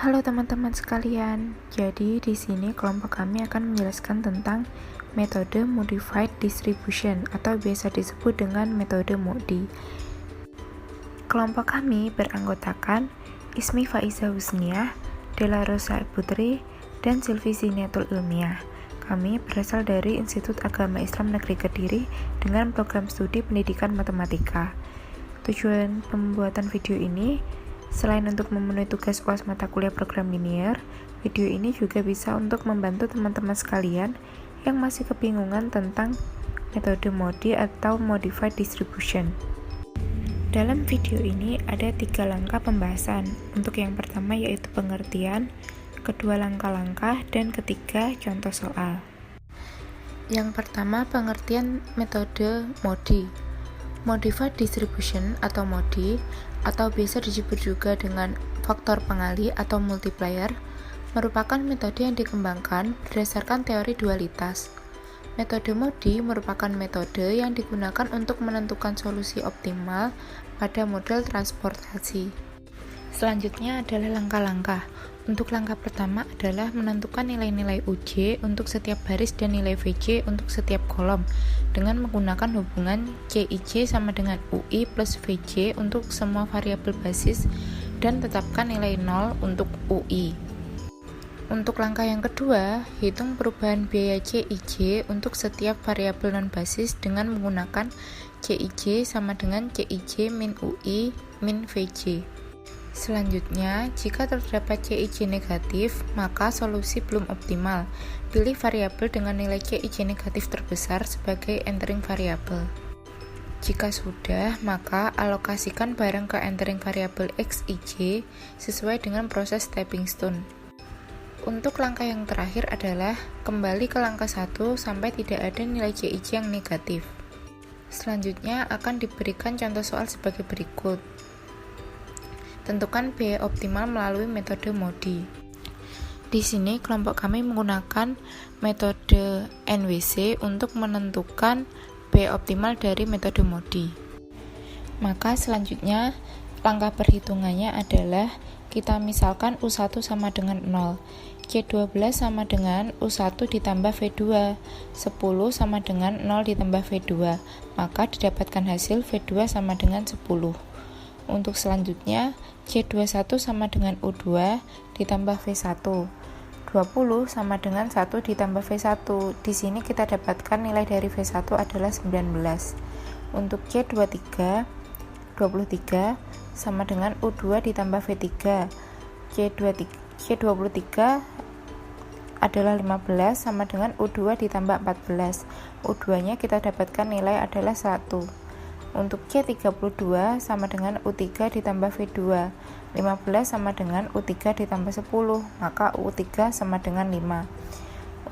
Halo teman-teman sekalian. Jadi di sini kelompok kami akan menjelaskan tentang metode modified distribution atau biasa disebut dengan metode MODI. Kelompok kami beranggotakan Ismi Faiza Husniah, Della Rosa Putri, dan Silvi Ziniatul Ilmiah. Kami berasal dari Institut Agama Islam Negeri Kediri dengan program studi pendidikan matematika. Tujuan pembuatan video ini selain untuk memenuhi tugas UAS mata kuliah program linear, video ini juga bisa untuk membantu teman-teman sekalian yang masih kebingungan tentang metode MODI atau Modified Distribution. Dalam video ini ada 3 langkah pembahasan. Untuk yang pertama yaitu pengertian, kedua langkah-langkah, dan ketiga contoh soal. Yang pertama pengertian metode MODI. Modified Distribution atau MODI atau biasa disebut juga dengan faktor pengali atau multiplier merupakan metode yang dikembangkan berdasarkan teori dualitas. Metode MODI merupakan metode yang digunakan untuk menentukan solusi optimal pada model transportasi. Selanjutnya adalah langkah-langkah. Untuk langkah pertama adalah menentukan nilai-nilai UJ untuk setiap baris dan nilai VJ untuk setiap kolom dengan menggunakan hubungan CIJ sama dengan UI plus VJ untuk semua variabel basis dan tetapkan nilai 0 untuk UI. Untuk langkah yang kedua, hitung perubahan biaya CIJ untuk setiap variabel non-basis dengan menggunakan CIJ sama dengan CIJ min UI min VJ. Selanjutnya, jika terdapat CIJ negatif, maka solusi belum optimal. Pilih variabel dengan nilai CIJ negatif terbesar sebagai entering variabel. Jika sudah, maka alokasikan barang ke entering variabel XIJ sesuai dengan proses stepping stone. Untuk langkah yang terakhir adalah kembali ke langkah 1 sampai tidak ada nilai CIJ yang negatif. Selanjutnya akan diberikan contoh soal sebagai berikut. Tentukan biaya optimal melalui metode MODI. Di sini kelompok kami menggunakan metode NWC untuk menentukan biaya optimal dari metode MODI. Maka selanjutnya langkah perhitungannya adalah kita misalkan U1 sama dengan 0, C12 sama dengan U1 ditambah V2, 10 sama dengan 0 ditambah V2, maka didapatkan hasil V2 sama dengan 10. Untuk selanjutnya, C21 sama dengan U2 ditambah V1. 20 sama dengan 1 ditambah V1. Di sini kita dapatkan nilai dari V1 adalah 19. Untuk C23, 23 sama dengan U2 ditambah V3. C23 adalah 15 sama dengan U2 ditambah 14. U2-nya kita dapatkan nilai adalah 1. Untuk C32 sama dengan U3 ditambah V2, 15 sama dengan U3 ditambah 10, maka U3 sama dengan 5.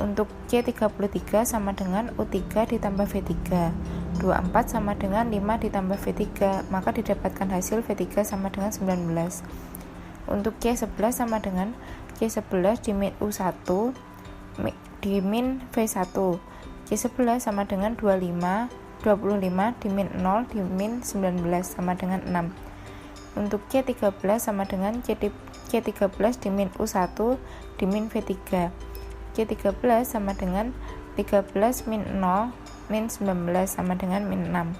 Untuk C33 sama dengan U3 ditambah V3, 24 sama dengan 5 ditambah V3, maka didapatkan hasil V3 sama dengan 19. Untuk C11 sama dengan C11 dimin U1 dimin V1, C11 sama dengan 25 dimin 0 dimin 19 sama dengan 6. Untuk C13 sama dengan C13 dimin U1 dimin V3. C13 sama dengan 13 min 0 min 19 sama dengan min 6.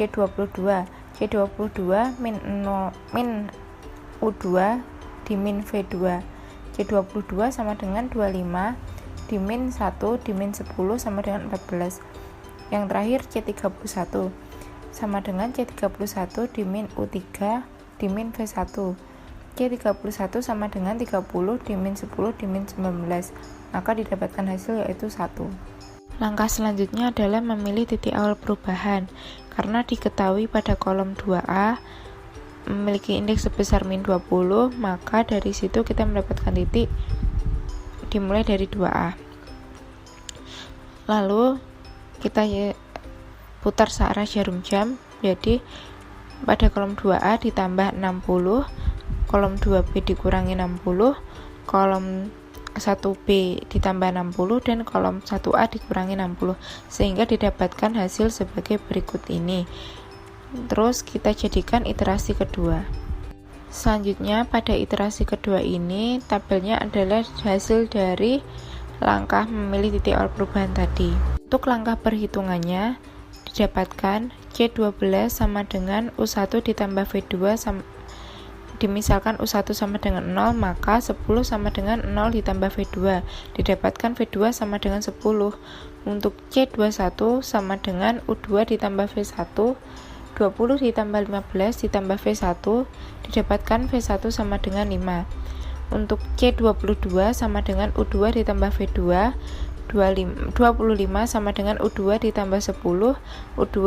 C22 min 0 min U2 dimin V2. C22 sama dengan 25 dimin 1 dimin 10 sama dengan 14. Yang terakhir C31 sama dengan C31 dimin U3 dimin V1. C31 sama dengan 30 dimin 10 dimin 19, maka didapatkan hasil yaitu 1. Langkah selanjutnya adalah memilih titik awal perubahan. Karena diketahui pada kolom 2A memiliki indeks sebesar min 20, maka dari situ kita mendapatkan titik dimulai dari 2A. Lalu kita putar searah jarum jam, jadi pada kolom 2A ditambah 60, kolom 2B dikurangi 60, kolom 1B ditambah 60, dan kolom 1A dikurangi 60, sehingga didapatkan hasil sebagai berikut ini. Terus kita jadikan iterasi kedua. Selanjutnya, pada iterasi kedua ini, tabelnya adalah hasil dari langkah memilih titik awal perubahan tadi. Untuk langkah perhitungannya, didapatkan C12 sama dengan U1 ditambah V2 misalkan U1 sama dengan 0, maka 10 sama dengan 0 ditambah V2. Didapatkan V2 sama dengan 10. Untuk C21 sama dengan U2 ditambah V1, 20 ditambah 15 ditambah V1, didapatkan V1 sama dengan 5. Untuk C22 sama dengan U2 ditambah V2, 25 sama dengan U2 ditambah 10, U2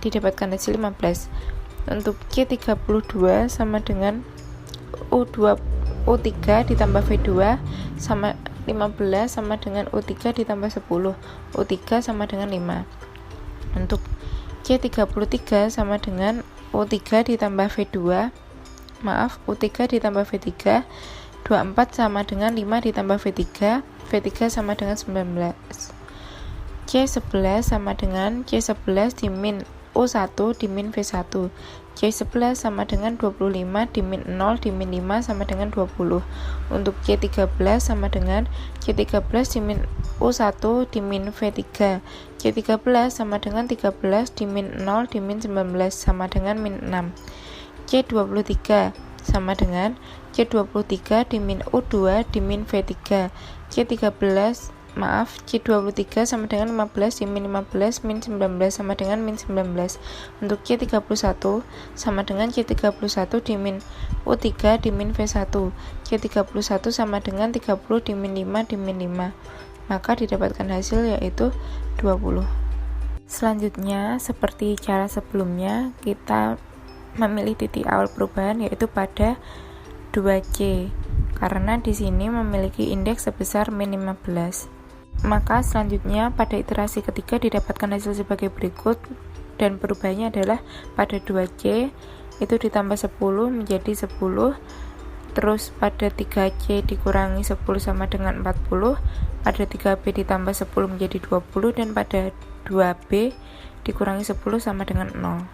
didapatkan hasil 15. Untuk C32 sama dengan U3 ditambah V2 sama 15 sama dengan U3 ditambah 10, U3 sama dengan 5. Untuk C33 sama dengan U3 ditambah V2, U3 ditambah V3, 24 sama dengan 5 ditambah V3, V3 sama dengan 19. C11 sama dengan C11 dimin U1 dimin V1. C11 sama dengan 25 dimin 0 dimin 5 sama dengan 20. Untuk C13 sama dengan C13 dimin U1 dimin V3. C13 sama dengan 13 dimin 0 dimin 19 sama dengan min 6. C23 sama dengan C23 dimin U2 dimin V3. C23 sama dengan 15 dimin 15 min 19 sama dengan min 19. Untuk C31 sama dengan C31 dimin U3 dimin V1. C31 sama dengan 30 dimin 5 dimin 5. Maka didapatkan hasil yaitu 20. Selanjutnya, seperti cara sebelumnya, kita memilih titik awal perubahan yaitu pada 2C. Karena di sini memiliki indeks sebesar min 15. Maka selanjutnya pada iterasi ketiga didapatkan hasil sebagai berikut, dan perubahannya adalah pada 2C itu ditambah 10 menjadi 10, terus pada 3C dikurangi 10 sama dengan 40, pada 3B ditambah 10 menjadi 20, dan pada 2B dikurangi 10 sama dengan 0.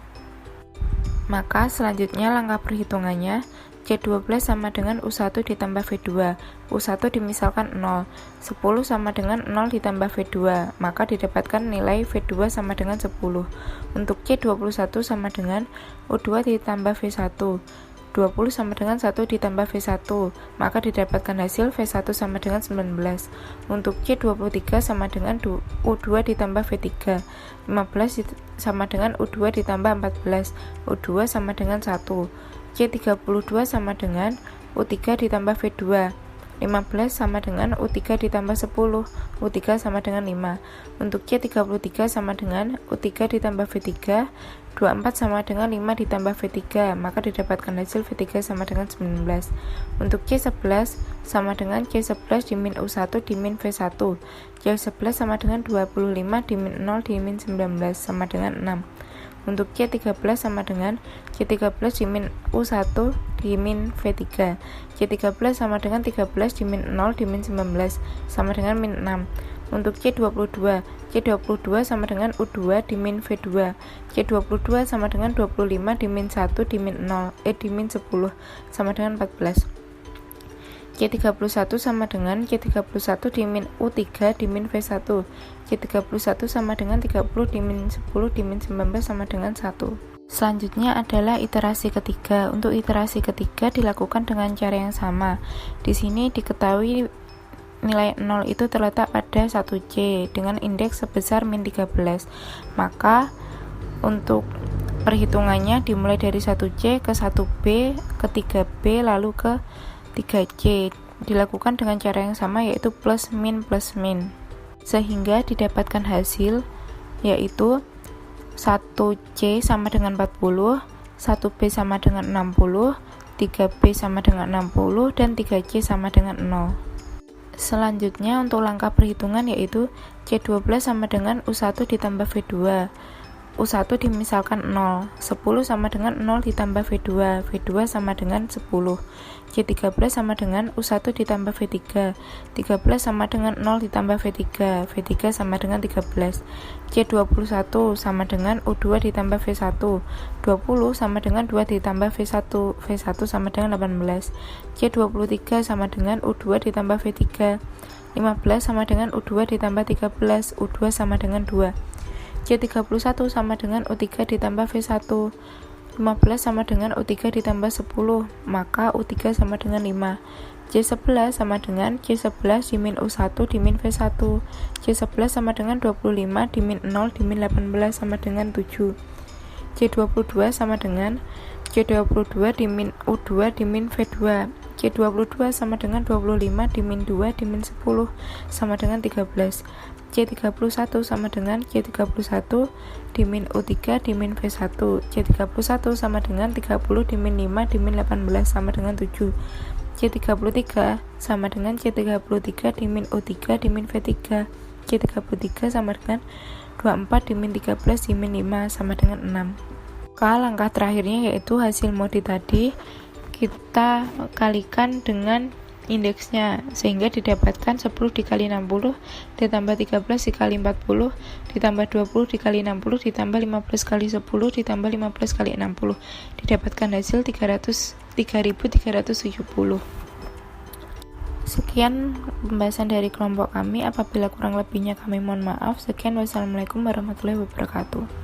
Maka selanjutnya langkah perhitungannya, C12 sama dengan U1 ditambah V2. U1 dimisalkan 0. 10 sama dengan 0 ditambah V2. Maka didapatkan nilai V2 sama dengan 10. Untuk C21 sama dengan U2 ditambah V1. 20 sama dengan 1 ditambah V1. Maka didapatkan hasil V1 sama dengan 19. Untuk C23 sama dengan U2 ditambah V3. 15 sama dengan U2 ditambah 14. U2 sama dengan 1. C32 sama dengan U3 ditambah V2. 15 sama dengan U3 ditambah 10. U3 sama dengan 5. Untuk C33 sama dengan U3 ditambah V3. 24 sama dengan 5 ditambah V3. Maka didapatkan hasil V3 sama dengan 19. Untuk C11 sama dengan C11 dimin U1 dimin V1. C11 sama dengan 25 dimin 0 dimin 19 sama dengan 6. Untuk C13 sama dengan C13 dimin U1 dimin V3. C13 sama dengan 13 dimin 0 dimin 19 sama dengan min 6. Untuk C22 sama dengan U2 dimin V2. C22 sama dengan 25 dimin 1 dimin 10 sama dengan 14. C31 sama dengan C31 dimin U3 dimin V1. C31 sama dengan 30 dimin 10 dimin 19 sama dengan 1. Selanjutnya adalah iterasi ketiga. Untuk iterasi ketiga dilakukan dengan cara yang sama. Di sini diketahui nilai 0 itu terletak pada 1C dengan indeks sebesar min 13. Maka untuk perhitungannya dimulai dari 1C ke 1B ke 3B lalu ke 3C, dilakukan dengan cara yang sama yaitu plus min sehingga didapatkan hasil yaitu 1C sama dengan 40, 1B sama dengan 60, 3B sama dengan 60, dan 3C sama dengan 0. Selanjutnya untuk langkah perhitungan yaitu C12 sama dengan U1 ditambah V2. U1 dimisalkan 0. 10 sama dengan 0 ditambah V2. V2 sama dengan 10. C13 sama dengan U1 ditambah V3. 13 sama dengan 0 ditambah V3. V3 sama dengan 13. C21 sama dengan U2 ditambah V1. 20 sama dengan 2 ditambah V1. V1 sama dengan 18. C23 sama dengan U2 ditambah V3. 15 sama dengan U2 ditambah 13. U2 sama dengan 2. C31 sama dengan U3 ditambah V1. 15 sama dengan U3 ditambah 10, maka U3 sama dengan 5. C11 sama dengan C11 dimin U1 dimin V1. C11 sama dengan 25 dimin 0 dimin 18 sama dengan 7. C22 sama dengan C22 dimin U2 dimin V2. C22 sama dengan 25 dimin 2 dimin 10 sama dengan 13. C31 sama dengan C31 dimin U3 dimin V1. C31 sama dengan 30 dimin 5 dimin 18 sama dengan 7. C33 sama dengan C33 dimin U3 dimin V3. C33 sama dengan 24 dimin 13 dimin 5 sama dengan 6. Langkah terakhirnya yaitu hasil modi tadi kita kalikan dengan indeksnya, sehingga didapatkan 10 dikali 60 ditambah 13 dikali 40 ditambah 20 dikali 60 ditambah 15 kali 10 ditambah 15 kali 60, didapatkan hasil 3370. Sekian pembahasan dari kelompok kami. Apabila kurang lebihnya kami mohon maaf. Sekian, wassalamualaikum warahmatullahi wabarakatuh.